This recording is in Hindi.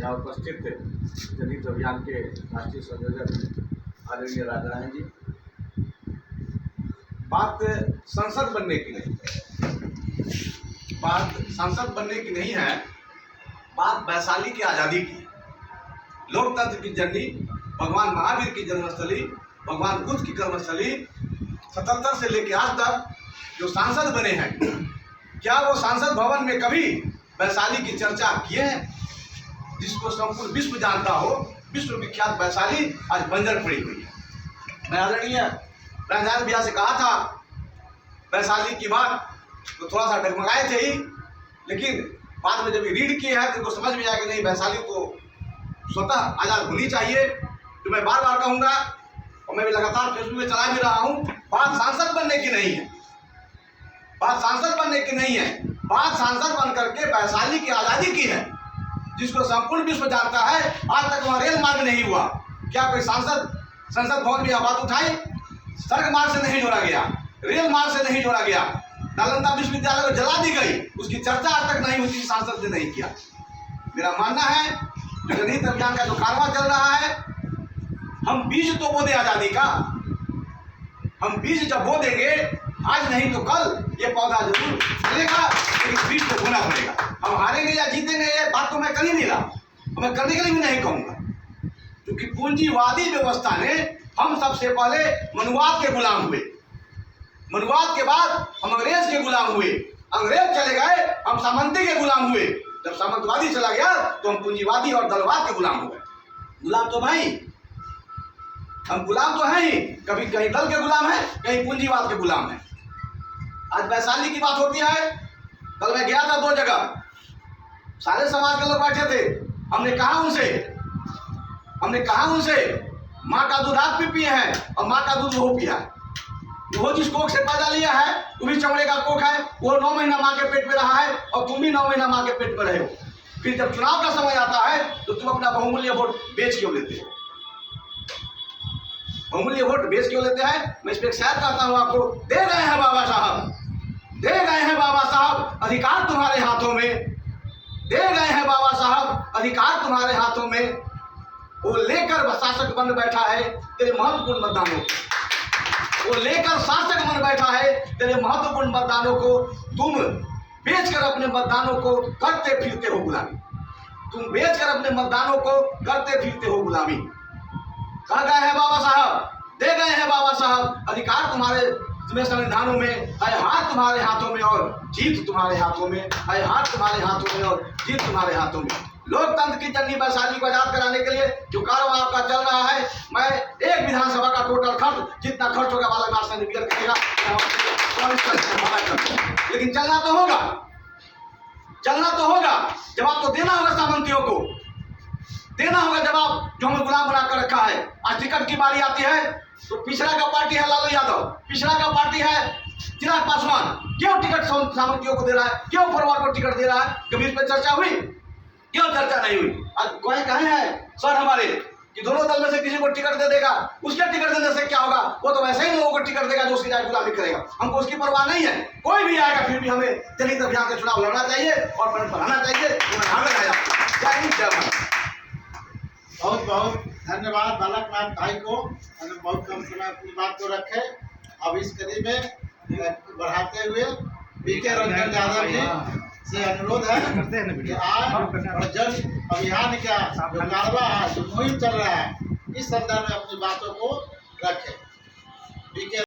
यहाँ उपस्थित जनहित अभियान के राष्ट्रीय संयोजक आदरणीय राजनारायण जी। बात संसद बनने की नहीं है, बात संसद बनने की नहीं है, बात वैशाली की आज़ादी की, लोकतंत्र की जननी, भगवान महावीर की जन्मस्थली, भगवान बुद्ध की कर्मस्थली, 77 से लेकर आज तक जो सांसद बने हैं, क्या वो सांसद भवन में कभी वैशाली की चर्चा किए हैं? जिसको संपूर्ण विश्व जानता हो, विश्व विख्यात वैशाली आज बंजर पड़ी हुई है। मैं आदरणीय राजनारायण भैया से कहा था वैशाली की बात, तो थोड़ा सा डगमगाए थे ही, लेकिन बाद में जब रीड किए हैं तो उनको समझ में आया कि नहीं, वैशाली तो स्वतः आज़ाद होनी चाहिए। तो मैं बार बार कहूँगा, और मैं भी लगातार फेसबुक में चला भी रहा हूँ, बात सांसद बनने की नहीं है, बात सांसद बनने की नहीं है, बात सांसद बन करके वैशाली की आज़ादी की है, जिसको संपूर्ण विश्व जानता है। आज तक वहाँ रेल मार्ग नहीं हुआ, क्या कोई सांसद संसद भवन में बात उठाई? सड़क मार्ग से नहीं जोड़ा गया, रेल मार्ग से नहीं जोड़ा गया, नालंदा विश्वविद्यालय को जला दी गई, उसकी चर्चा आज तक नहीं हुई, सांसद ने नहीं किया। मेरा मानना है जनहित अभियान का जो कारवां चल रहा है, हम बीज तो बो दे आज़ादी का, हम बीज जब बो देंगे, आज नहीं तो कल ये पौधा जरूर फलेगा, लेकिन बीज को बोना पड़ेगा। हम हारेंगे या जीतेंगे ये बात तो मैं कर ही नहीं रहा, मैं करने के लिए भी नहीं कहूँगा, क्योंकि पूंजीवादी व्यवस्था ने हम सबसे पहले मनुवाद के गुलाम हुए, मनुवाद के बाद हम अंग्रेज के गुलाम हुए, अंग्रेज चले गए हम सामंती के गुलाम हुए, जब सामंतवादी चला गया तो हम पूंजीवादी और दलवाद के गुलाम हो गए। गुलाम तो भाई हम गुलाम तो हैं ही, कभी कहीं दल के गुलाम है, कहीं पूंजीवाद के गुलाम है। आज वैशाली की बात होती है, कल मैं गया था 2 जगह, सारे समाज के लोग बैठे थे, हमने कहा उनसे माँ का दूध आप भी पिए हैं और माँ का दूध वो पिया है, वो जिस कोख से पैदा लिया है वो भी चमड़े का कोख है, वो 9 महीना माँ के पेट में रहा है और तुम भी 9 महीना माँ के पेट में रहे हो। फिर जब चुनाव का समय आता है तो तुम अपना बहुमूल्य वोट बेच क्यों लेते हो? बहुमूल्य वोट बेच क्यों लेते हैं? मैं इस पर शायद कहता हूँ आपको, दे गए हैं बाबा साहब, दे गए हैं बाबा साहब, अधिकार तुम्हारे हाथों में, दे गए हैं बाबा साहब, अधिकार तुम्हारे हाथों में। वो लेकर शासक बन बैठा है तेरे महत्वपूर्ण मतदानों को, वो लेकर शासक बन बैठा है तेरे महत्वपूर्ण मतदानों को, तुम बेचकर अपने मतदानों को करते फिरते हो गुलामी, तुम बेचकर अपने मतदानों को करते फिरते हो गुलामी। कह गए हैं बाबा साहब, दे गए हैं बाबा साहब, अधिकार तुम्हारे संविधानों में है, हाथ तुम्हारे हाथों में और जीत तुम्हारे हाथों में है, हाथ तुम्हारे हाथों में और जीत तुम्हारे हाथों में। लोकतंत्र की जननी वैशाली को आजाद कराने के लिए जो कारवां आपका चल रहा है, मैं एक विधानसभा का टोटल खर्च जितना खर्च होगा बालाघाट से निकल करेगा, लेकिन चलना तो होगा, चलना तो होगा, जवाब तो देना होगा सामंतियों को, देना होगा जवाब, जो हमें गुलाम बनाकर रखा है। आज टिकट की बारी आती है तो पिछड़ा का पार्टी है लालू यादव, पिछड़ा का पार्टी है चिराग पासवान, क्यों टिकट सामंतियों को दे रहा है, क्यों फरवार को टिकट दे रहा है? कभी इस पर चर्चा हुई? क्यों चर्चा नहीं हुई? आज कोई कहे हैं सर हमारे कि दोनों दल में से किसी को टिकट दे देगा, उसके टिकट देने से क्या होगा? वो तो वैसे ही लोगों को टिकट देगा जो उसकी जाए गुलामी करेगा, हमको उसकी परवाह नहीं है। कोई भी आएगा फिर भी हमें जनहित अभियान का चुनाव लड़ना चाहिए और बढ़ाना चाहिए। बहुत बहुत धन्यवाद बालकनाथ भाई को, बहुत कम समय अपनी बात को रखे। अब इस कड़ी में बढ़ाते हुए बीके रंजन यादव जी से अनुरोध है कि आज और जन अभियान का जो कारवां है, जो मुहिम चल रहा है, इस संदर्भ में अपनी बातों को रखें। बीके